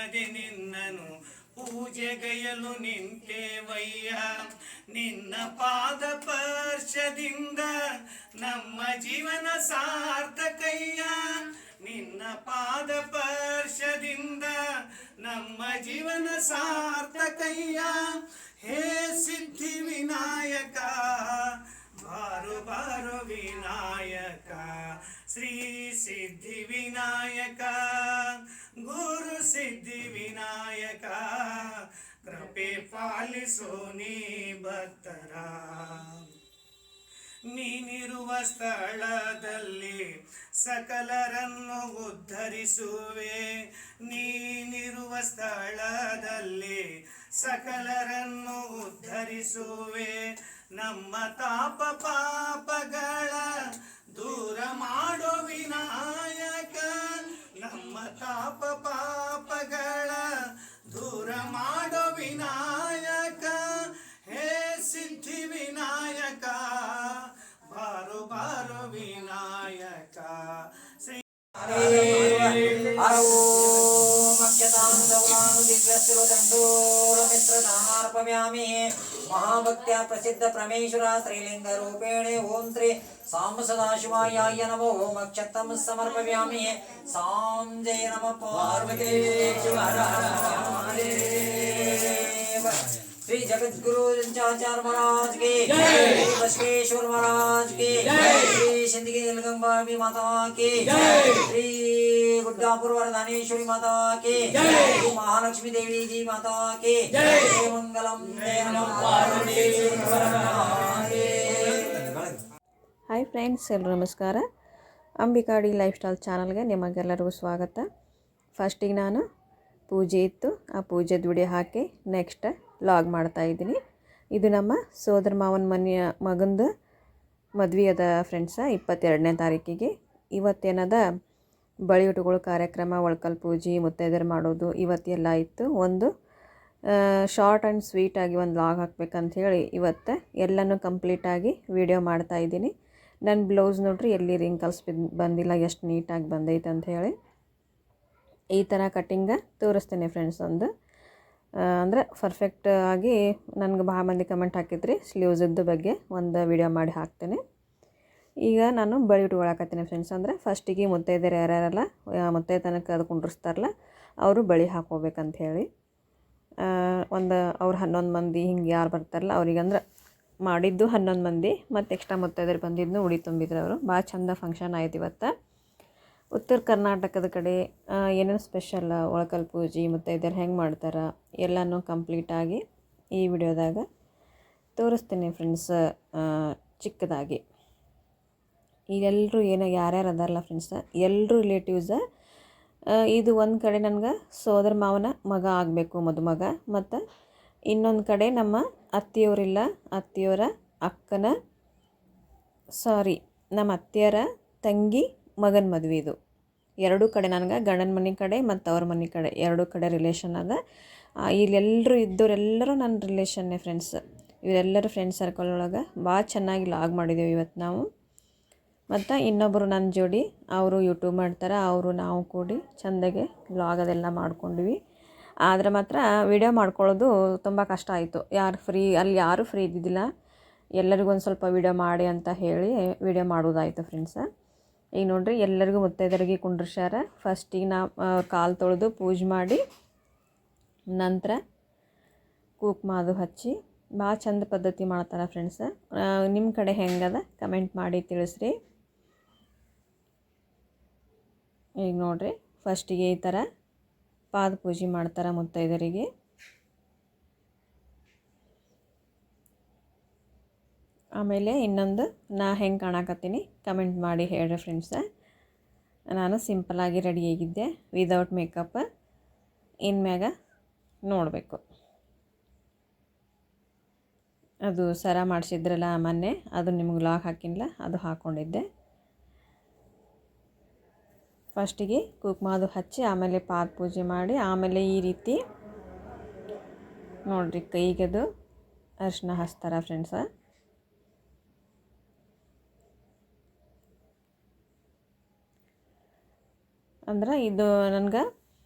ಎನ್ನದೆ ನಿನ್ನನು ಪೂಜೆಗೈಯಲು ನಿಂತೇವಯ್ಯ. ನಿನ್ನ ಪಾದ ಸ್ಪರ್ಶದಿಂದ ನಮ್ಮ ಜೀವನ ಸಾರ್ಥಕಯ್ಯ. ನಿನ್ನ ಪಾದ ಸ್ಪರ್ಶದಿಂದ ನಮ್ಮ ಜೀವನ ಸಾರ್ಥಕಯ್ಯ. ಹೇ ಸಿದ್ಧಿ ವಿನಾಯಕ ಬಾರು ಬಾರು ವಿನಾಯಕ. ಶ್ರೀ ಸಿದ್ಧಿ ವಿನಾಯಕ ಗುರು ಸಿದ್ಧಿ ವಿನಾಯಕ. ಕೃಪೆ ಪಾಲಿಸೋ ನೀ ಭಕ್ತರ. ನೀನಿರುವ ಸ್ಥಳದಲ್ಲಿ ಸಕಲರನ್ನು ಉದ್ಧರಿಸುವೆ. ನೀನಿರುವ ಸ್ಥಳದಲ್ಲಿ ಸಕಲರನ್ನು ಉದ್ಧರಿಸುವೆ. ನಮ್ಮ ತಾಪ ಪಾಪಗಳ ದೂರ ಮಾಡೋ ವಿನಾಯಕ. ನಮ್ಮ ತಾಪ ಪಾಪಗಳ ದೂರ ಮಾಡೋ ವಿನಾಯಕ. ಹೇ ಸಿದ್ಧಿ ವಿನಾಯಕ ಬಾರು ಬಾರು ವಿನಾಯಕ. ಶ್ರೀ महाभक्त्या प्रसिद्ध परमेश्वर श्रीलिंग रूपेणे ओम श्री साम सदाशिवाय नमो ओम अक्षतम समर्पयामि. साम जय नमः पार्वती श्री जगद्गुरु आचार्य महाराज की जय. बसवेश्वर महाराज की जय. श्री सिंदगी नीलगंगा माता की जय. श्री गुड्डापुर वरदानेश्वरी माता की जय. श्री महालक्ष्मी देवी जी माता की जय. मंगलम जय नमः पार्वती. ಹಾಯ್ ಫ್ರೆಂಡ್ಸ್, ಎಲ್ಲರೂ ನಮಸ್ಕಾರ. ಅಂಬಿಕಾಡಿ ಲೈಫ್ ಸ್ಟೈಲ್ ಚಾನಲ್ಗೆ ನಿಮಗೆಲ್ಲರಿಗೂ ಸ್ವಾಗತ. ಫಸ್ಟಿಗೆ ನಾನು ಪೂಜೆ ಇತ್ತು, ಆ ಪೂಜೆದ ವಿಡಿಯೋ ಹಾಕಿ ನೆಕ್ಸ್ಟ್ ಲಾಗ್ ಮಾಡ್ತಾಯಿದ್ದೀನಿ. ಇದು ನಮ್ಮ ಸೋದರ ಮಾವನ ಮನೆಯ ಮಗಂದು ಮದುವೆ ಅದ ಫ್ರೆಂಡ್ಸ, 22ನೇ ತಾರೀಕಿಗೆ. ಇವತ್ತೇನದ ಬಳಿ ಉಟ್ಕೊಳ್ಳೋ ಕಾರ್ಯಕ್ರಮ, ಒಳ್ಕಲ್ ಪೂಜೆ, ಮುತ್ತೈದೆರು ಮಾಡೋದು ಇವತ್ತೆಲ್ಲ ಇತ್ತು. ಒಂದು ಶಾರ್ಟ್ ಆ್ಯಂಡ್ ಸ್ವೀಟಾಗಿ ಒಂದು ಲಾಗ್ ಹಾಕ್ಬೇಕಂತ ಹೇಳಿ ಇವತ್ತು ಎಲ್ಲನೂ ಕಂಪ್ಲೀಟಾಗಿ ವಿಡಿಯೋ ಮಾಡ್ತಾಯಿದ್ದೀನಿ. ನನ್ನ ಬ್ಲೌಸ್ ನೋಡ್ರಿ ಎಲ್ಲಿ ರಿಂಕಲ್ಸ್ ಬಂದಿಲ್ಲ, ಎಷ್ಟು ನೀಟಾಗಿ ಬಂದೈತೆ ಅಂತ ಹೇಳಿ ಈ ಥರ ಕಟ್ಟಿಂಗ ತೋರಿಸ್ತೇನೆ ಫ್ರೆಂಡ್ಸ್. ಒಂದು ಅಂದರೆ ಪರ್ಫೆಕ್ಟ್ ಆಗಿ ನನಗೆ ಭಾಳ ಮಂದಿ ಕಮೆಂಟ್ ಹಾಕಿದ್ರಿ ಸ್ಲೀವ್ಸದ್ದು ಬಗ್ಗೆ ಒಂದು ವಿಡಿಯೋ ಮಾಡಿ ಹಾಕ್ತೇನೆ. ಈಗ ನಾನು ಬಳಿ ಉಟ್ಕೊಳಕತ್ತೀನಿ ಫ್ರೆಂಡ್ಸ್. ಅಂದರೆ ಫಸ್ಟಿಗೆ ಮುತ್ತೈದೆರು ಯಾರ್ಯಾರಲ್ಲ ಮುತ್ತೈದೆತನಕ್ಕೆ ಅದು ಕುಂಡ್ರಿಸ್ತಾರಲ್ಲ ಅವರು ಬಳಿ ಹಾಕೋಬೇಕಂತ ಹೇಳಿ ಒಂದು ಅವ್ರು 11 ಮಂದಿ ಹಿಂಗೆ ಯಾರು ಬರ್ತಾರಲ್ಲ ಅವ್ರಿಗಂದ್ರೆ ಮಾಡಿದ್ದು 11 ಮಂದಿ, ಮತ್ತು ಎಕ್ಸ್ಟ್ರಾ ಮುತ್ತೈದೆರು ಬಂದಿದ್ದು ಉಡಿ ತುಂಬಿದ್ರು ಅವರು. ಭಾಳ ಚಂದ ಫಂಕ್ಷನ್ ಆಯ್ತು ಇವತ್ತು. ಉತ್ತರ ಕರ್ನಾಟಕದ ಕಡೆ ಏನೇನು ಸ್ಪೆಷಲ್ ಒಳಕಲ್ ಪೂಜೆ ಮುತ್ತೈದೆರು ಹೆಂಗೆ ಮಾಡ್ತಾರೆ ಎಲ್ಲನೂ ಕಂಪ್ಲೀಟಾಗಿ ಈ ವಿಡಿಯೋದಾಗ ತೋರಿಸ್ತೀನಿ ಫ್ರೆಂಡ್ಸ್. ಚಿಕ್ಕದಾಗಿ ಈಗೆಲ್ಲರೂ ಯಾರ್ಯಾರು ಅದಾರಲ್ಲ ಫ್ರೆಂಡ್ಸ, ಎಲ್ಲರೂ ರಿಲೇಟಿವ್ಸ. ಇದು ಒಂದು ಕಡೆ ನನಗೆ ಸೋದರ ಮಾವನ ಮಗ ಆಗಬೇಕು, ಮದುಮಗ. ಮತ್ತು ಇನ್ನೊಂದು ಕಡೆ ನಮ್ಮ ಅತ್ತೆಯವರಿಲ್ಲ, ಅತ್ತೆಯವರ ಅಕ್ಕನ ನಮ್ಮ ಅತ್ತೆಯರ ತಂಗಿ ಮಗನ ಮದುವೆ. ಇದು ಎರಡೂ ಕಡೆ ನನಗೆ ಗಂಡನ ಮನೆ ಕಡೆ ಮತ್ತು ಅವ್ರ ಮನೆ ಕಡೆ ಎರಡೂ ಕಡೆ ರಿಲೇಷನ್ ಅದ. ಇಲ್ಲೆಲ್ಲರೂ ಇದ್ದವರೆಲ್ಲರೂ ನನ್ನ ರಿಲೇಷನ್ನೇ ಫ್ರೆಂಡ್ಸ್. ಇವರೆಲ್ಲರೂ ಫ್ರೆಂಡ್ಸ್ ಸರ್ಕಲ್ ಒಳಗೆ ಭಾಳ ಚೆನ್ನಾಗಿ ಲಾಗ್ ಮಾಡಿದ್ದೀವಿ ಇವತ್ತು ನಾವು. ಮತ್ತು ಇನ್ನೊಬ್ಬರು ನನ್ನ ಜೋಡಿ ಅವರು ಯೂಟ್ಯೂಬ್ ಮಾಡ್ತಾರೆ, ಅವರು ನಾವು ಕೂಡಿ ಚೆಂದಾಗೆ ಲಾಗ್ ಅದೆಲ್ಲ ಮಾಡ್ಕೊಂಡ್ವಿ. ಆದರೆ ಮಾತ್ರ ವಿಡಿಯೋ ಮಾಡ್ಕೊಳ್ಳೋದು ತುಂಬ ಕಷ್ಟ ಆಯಿತು. ಅಲ್ಲಿ ಯಾರೂ ಫ್ರೀ ಇದ್ದಿದ್ದಿಲ್ಲ. ಎಲ್ಲರಿಗೂ ಒಂದು ಸ್ವಲ್ಪ ವಿಡಿಯೋ ಮಾಡಿ ಅಂತ ಹೇಳಿ ವಿಡಿಯೋ ಮಾಡೋದಾಯಿತು ಫ್ರೆಂಡ್ಸ. ಈಗ ನೋಡಿರಿ ಎಲ್ಲರಿಗೂ ಮುತ್ತೈದೆರಿಗೆ ಕುಂಡ್ರಿಸ್ಯಾರ. ಫಸ್ಟಿಗೆ ನಾ ಕಾಲು ತೊಳೆದು ಪೂಜೆ ಮಾಡಿ ನಂತರ ಕುಂಕುಮ ಅದು ಹಚ್ಚಿ ಭಾಳ ಚಂದ ಪದ್ಧತಿ ಮಾಡ್ತಾರೆ ಫ್ರೆಂಡ್ಸ. ನಿಮ್ಮ ಕಡೆ ಹೆಂಗದ ಕಮೆಂಟ್ ಮಾಡಿ ತಿಳಿಸ್ರಿ. ಈಗ ನೋಡಿರಿ ಫಸ್ಟಿಗೆ ಈ ಥರ ಪಾದ ಪೂಜೆ ಮಾಡ್ತಾರೆ ಮುತ್ತೈದೆರಿಗೆ. ಆಮೇಲೆ ಇನ್ನೊಂದು ನಾ ಹೆಂಗೆ ಕಾಣಕತ್ತೀನಿ ಕಮೆಂಟ್ ಮಾಡಿ ಹೇಳ್ರಿ ಫ್ರೆಂಡ್ಸ. ನಾನು ಸಿಂಪಲಾಗಿ ರೆಡಿಯಾಗಿದ್ದೆ ವಿದೌಟ್ ಮೇಕಪ್. ಇನ್ಮ್ಯಾಗ ನೋಡಬೇಕು. ಅದು ಸರ ಮಾಡಿಸಿದ್ರಲ್ಲ ಮೊನ್ನೆ, ಅದು ನಿಮ್ಗೆ ಲಾಗ್ ಹಾಕಿನಲ್ಲ, ಅದು ಹಾಕ್ಕೊಂಡಿದ್ದೆ. ಫಸ್ಟಿಗೆ ಕುಂಕುಮ ಅದು ಹಚ್ಚಿ ಆಮೇಲೆ ಪಾದ ಪೂಜೆ ಮಾಡಿ ಆಮೇಲೆ ಈ ರೀತಿ ನೋಡಿರಿ ಕೈಗದು ಅರಿಶಿನ ಹಚ್ತಾರೆ ಫ್ರೆಂಡ್ಸ. ಅಂದ್ರೆ ಇದು ನನಗೆ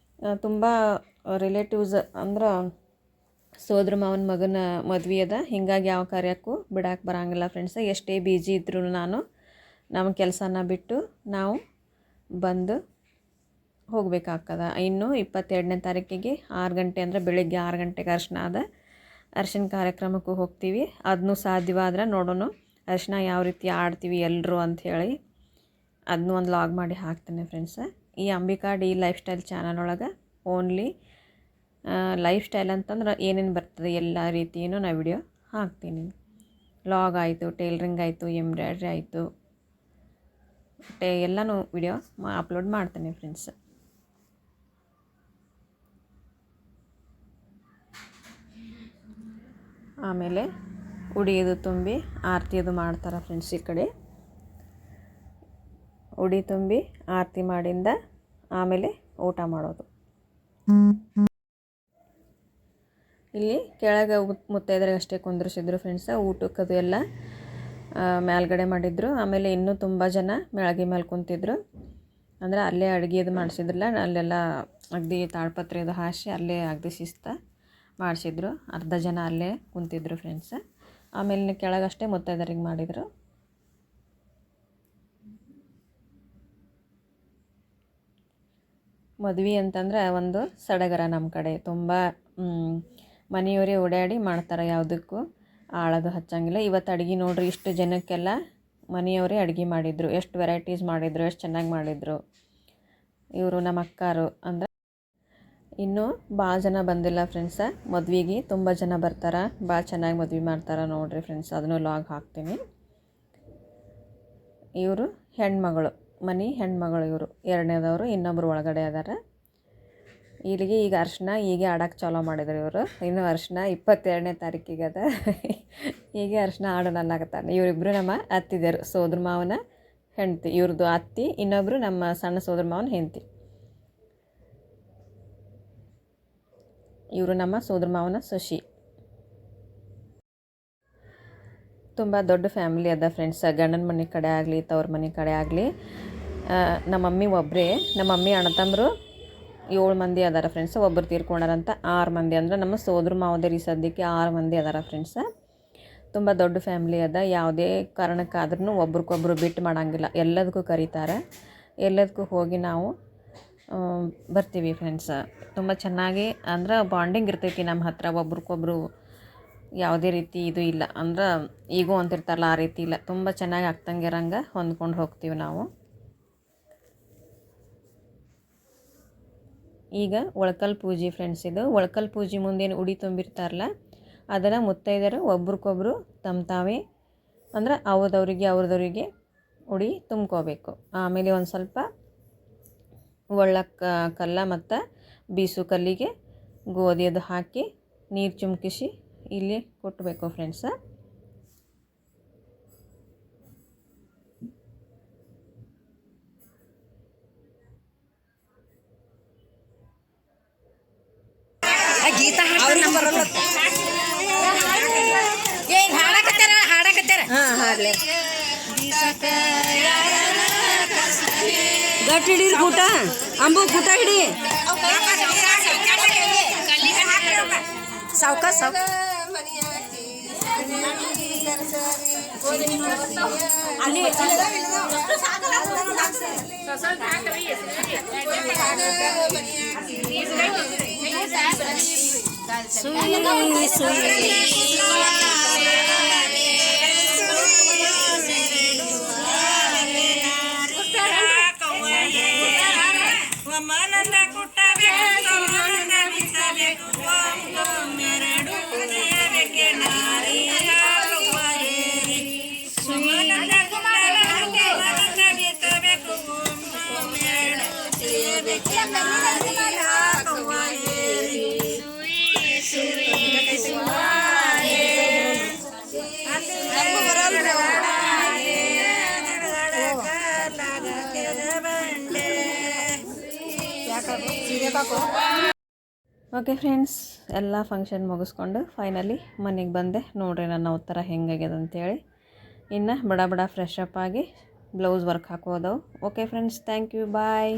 ತುಂಬ ರಿಲೇಟಿವ್ಸ್ ಅಂದ್ರೆ ಸೋದ್ರ ಮಾವನ ಮಗನ ಮದ್ವೆ ಅದ, ಹಿಂಗಾಗಿ ಯಾವ ಕಾರ್ಯಕ್ಕೂ ಬಿಡಕ್ಕೆ ಬರೋಂಗಿಲ್ಲ ಫ್ರೆಂಡ್ಸ್. ಎಷ್ಟೇ ಬಿಜಿ ಇದ್ರೂ ನಮ್ಮ ಕೆಲಸನ ಬಿಟ್ಟು ನಾವು ಬಂದು ಹೋಗಬೇಕಾಗ್ತದ. ಇನ್ನು 22ನೇ ತಾರೀಕಿಗೆ 6 ಗಂಟೆ ಅಂದರೆ ಬೆಳಿಗ್ಗೆ 6 ಗಂಟೆಗೆ ಅರ್ಶಿನ ಅದ. ಅರ್ಶಿನ ಕಾರ್ಯಕ್ರಮಕ್ಕೂ ಹೋಗ್ತೀವಿ. ಅದನ್ನೂ ಸಾಧ್ಯವಾದ್ರೆ ನೋಡೋಣ ಅರ್ಶಿನ ಯಾವ ರೀತಿ ಆಡ್ತೀವಿ ಎಲ್ಲರೂ ಅಂಥೇಳಿ ಅದನ್ನೂ ಒಂದು ಲಾಗ್ ಮಾಡಿ ಹಾಕ್ತೇನೆ ಫ್ರೆಂಡ್ಸ. ಈ Ambika D life style channel ಒಳಗೆ ಓನ್ಲಿ ಲೈಫ್ ಸ್ಟೈಲ್ ಅಂತಂದ್ರೆ ಏನೇನು ಬರ್ತದೆ ಎಲ್ಲ ರೀತಿಯೂ ನಾನು ವಿಡಿಯೋ ಹಾಕ್ತೀನಿ. ಲಾಗ್ ಆಯಿತು, ಟೈಲರಿಂಗ್ ಆಯಿತು, ಎಂಬ್ರಾಯ್ಡ್ರಿ ಆಯಿತು, ಎಲ್ಲನೂ ವಿಡಿಯೋ ಅಪ್ಲೋಡ್ ಮಾಡ್ತೇನೆ ಫ್ರೆಂಡ್ಸ್. ಆಮೇಲೆ ಉಡಿಯೋದು ತುಂಬಿ ಆರತಿಯದು ಮಾಡ್ತಾರೆ ಫ್ರೆಂಡ್ಸ್. ಈ ಕಡೆ ಉಡಿ ತುಂಬಿ ಆರತಿ ಮಾಡಿಂದ ಆಮೇಲೆ ಊಟ ಮಾಡೋದು. ಇಲ್ಲಿ ಕೆಳಗೆ ಮುತ್ತೈದರಿಗೆ ಅಷ್ಟೇ ಕುಂದ್ರಿಸಿದ್ರು ಫ್ರೆಂಡ್ಸ. ಊಟಕ್ಕದು ಎಲ್ಲ ಮೇಲ್ಗಡೆ ಮಾಡಿದ್ರು. ಆಮೇಲೆ ಇನ್ನೂ ತುಂಬ ಜನ ಮೆಳಗಿ ಮೇಲೆ ಕುಂತಿದ್ರು. ಅಂದರೆ ಅಲ್ಲೇ ಅಡುಗೆದು ಮಾಡಿಸಿದ್ರಲ್ಲ, ಅಲ್ಲೆಲ್ಲ ಅಗದಿ ತಾಳ್ಪತ್ರೆ ಅದು ಹಾಸಿ ಅಲ್ಲೇ ಅಗದಿ ಶಿಸ್ತ ಮಾಡಿಸಿದ್ರು. ಅರ್ಧ ಜನ ಅಲ್ಲೇ ಕುಂತಿದ್ರು ಫ್ರೆಂಡ್ಸ. ಆಮೇಲೆ ಕೆಳಗಷ್ಟೇ ಮುತ್ತೈದರಿಗೆ ಮಾಡಿದರು. ಮದ್ವೆ ಅಂತಂದ್ರೆ ಒಂದು ಸಡಗರ ನಮ್ಮ ಕಡೆ. ತುಂಬ ಮನೆಯವರೇ ಓಡಾಡಿ ಮಾಡ್ತಾರೆ, ಯಾವುದಕ್ಕೂ ಆಳೋದು ಹಚ್ಚಂಗಿಲ್ಲ. ಇವತ್ತು ಅಡುಗೆ ನೋಡ್ರಿ, ಇಷ್ಟು ಜನಕ್ಕೆಲ್ಲ ಮನೆಯವರೇ ಅಡುಗೆ ಮಾಡಿದರು. ಎಷ್ಟು ವೆರೈಟೀಸ್ ಮಾಡಿದರು, ಎಷ್ಟು ಚೆನ್ನಾಗಿ ಮಾಡಿದರು. ಇವರು ನಮ್ಮ ಅಕ್ಕಾರು ಅಂದ್ರೆ ಇನ್ನೂ ಭಾಳ ಜನ ಬಂದಿಲ್ಲ ಫ್ರೆಂಡ್ಸ ಮದ್ವೆಗೆ. ತುಂಬ ಜನ ಬರ್ತಾರೆ, ಭಾಳ ಚೆನ್ನಾಗಿ ಮದ್ವೆ ಮಾಡ್ತಾರೆ ನೋಡಿರಿ ಫ್ರೆಂಡ್ಸ್. ಅದನ್ನು ಲಾಗ್ ಹಾಕ್ತೀನಿ. ಇವರು ಹೆಣ್ಮಗಳು, ಮನೆ ಹೆಣ್ಮಗಳು ಇವರು. ಎರಡನೇದವರು ಇನ್ನೊಬ್ಬರು ಒಳಗಡೆ ಅದಾರ. ಇಲ್ಲಿಗೆ ಈಗ ಅರ್ಶಿನ ಹೀಗೆ ಆಡೋಕ್ಕೆ ಚಾಲೋ ಮಾಡಿದ್ರು ಇವರು. ಇನ್ನೂ ಅರ್ಶಿನ 22ನೇ ತಾರೀಕಿಗೆ ಅದ. ಹೀಗೆ ಅರ್ಶಿನ ಆಡೋಣ ಅನ್ನಕತ್ತಾನೆ. ಇವರಿಬ್ಬರು ನಮ್ಮ ಅತ್ತಿದೇರು, ಸೋದ್ರ ಮಾವನ ಹೆಂಡ್ತಿ. ಇವ್ರದ್ದು ಅತ್ತಿ, ಇನ್ನೊಬ್ಬರು ನಮ್ಮ ಸಣ್ಣ ಸೋದ್ರ ಮಾವನ ಹೆಂಡ್ತಿ. ಇವರು ನಮ್ಮ ಸೋದ್ರ ಮಾವನ ಸೊಸಿ. ತುಂಬ ದೊಡ್ಡ ಫ್ಯಾಮಿಲಿ ಅದ ಫ್ರೆಂಡ್ಸ್. ಗಂಡನ ಮನೆ ಕಡೆ ಆಗಲಿ, ತವ್ರ ಮನೆ ಕಡೆ ಆಗಲಿ, ನಮ್ಮ ಮಮ್ಮಿ ಒಬ್ಬರೇ. ನಮ್ಮ ಮಮ್ಮಿ ಅಣ್ಣ ತಮ್ಮರು 7 ಮಂದಿ ಅದಾರ ಫ್ರೆಂಡ್ಸ್. ಒಬ್ಬರು ತೀರ್ಕೊಂಡಾರಂತ 6 ಮಂದಿ. ಅಂದ್ರೆ ನಮ್ಮ ಸೋದ್ರ ಮಾವದರಿ ಸದ್ಯಕ್ಕೆ 6 ಮಂದಿ ಅದಾರ ಫ್ರೆಂಡ್ಸ. ತುಂಬ ದೊಡ್ಡ ಫ್ಯಾಮ್ಲಿ ಅದ. ಯಾವುದೇ ಕಾರಣಕ್ಕಾದ್ರೂ ಒಬ್ರಿಗೊಬ್ರು ಬಿಟ್ಟು ಮಾಡೋಂಗಿಲ್ಲ, ಎಲ್ಲದಕ್ಕೂ ಕರೀತಾರೆ. ಎಲ್ಲದಕ್ಕೂ ಹೋಗಿ ನಾವು ಬರ್ತೀವಿ ಫ್ರೆಂಡ್ಸ. ತುಂಬ ಚೆನ್ನಾಗಿ ಅಂದ್ರೆ ಬಾಂಡಿಂಗ್ ಇರ್ತೈತಿ ನಮ್ಮ ಹತ್ರ. ಒಬ್ರಿಗೊಬ್ರು ಯಾವುದೇ ರೀತಿ ಇದು ಇಲ್ಲ, ಅಂದ್ರೆ ಈಗೂ ಅಂತಿರ್ತಾರಲ್ಲ ಆ ರೀತಿ ಇಲ್ಲ. ತುಂಬ ಚೆನ್ನಾಗಿ ಆಗ್ತಂಗಿರಂಗೆ ಹೊಂದ್ಕೊಂಡು ಹೋಗ್ತೀವಿ ನಾವು. ಈಗ ಒಳಕಲ್ ಪೂಜೆ ಫ್ರೆಂಡ್ಸ್. ಇದು ಒಳಕಲ್ ಪೂಜೆ ಮುಂದೇನು ಉಡಿ ತುಂಬಿರ್ತಾರಲ್ಲ, ಅದನ್ನು ಮುತ್ತೈದೆಯರು ಒಬ್ರಿಗೊಬ್ರು ತಾವೇ ಅಂದ್ರೆ ಅವ್ರದವ್ರಿಗೆ ಉಡಿ ತುಂಬ್ಕೋಬೇಕು. ಆಮೇಲೆ ಒಂದು ಸ್ವಲ್ಪ ಒಳ್ಳಕ್ಕೆ ಕಲ್ಲ ಮತ್ತು ಬೀಸು ಕಲ್ಲಿಗೆ ಗೋಧಿ ಅದು ಹಾಕಿ ನೀರು ಚುಮ್ಕಿಸಿ ಇಲ್ಲಿ ಕೊಟ್ಟಬೇಕು ಫ್ರೆಂಡ್ಸ. ಗೀತಾ ಬರಲ್ಲ. ಏನು ಹಾಡಕತ್ತಾರ? ಹಾಂ, ಹಾಡಲಿ. ಗಟ್ಟಿ ಹಿಡೀರಿ ಕೂಟ, ಅಂಬು ಕೂಟ ಹಿಡಿ. ಸಾವ್ಕ ಅಲ್ಲಿ ಓಕೆ ಫ್ರೆಂಡ್ಸ್, ಎಲ್ಲ ಫಂಕ್ಷನ್ ಮುಗಿಸ್ಕೊಂಡು ಫೈನಲಿ ಮನೆಗೆ ಬಂದೆ. ನೋಡ್ರಿ ನನ್ನ ಉತ್ತರ ಹೆಂಗಾಗ್ಯದ ಅಂತೇಳಿ. ಇನ್ನು ಬಡ ಫ್ರೆಶ್ ಅಪ್ ಆಗಿ ಬ್ಲೌಸ್ ವರ್ಕ್ ಹಾಕೋದವು. Okay friends, thank you, bye.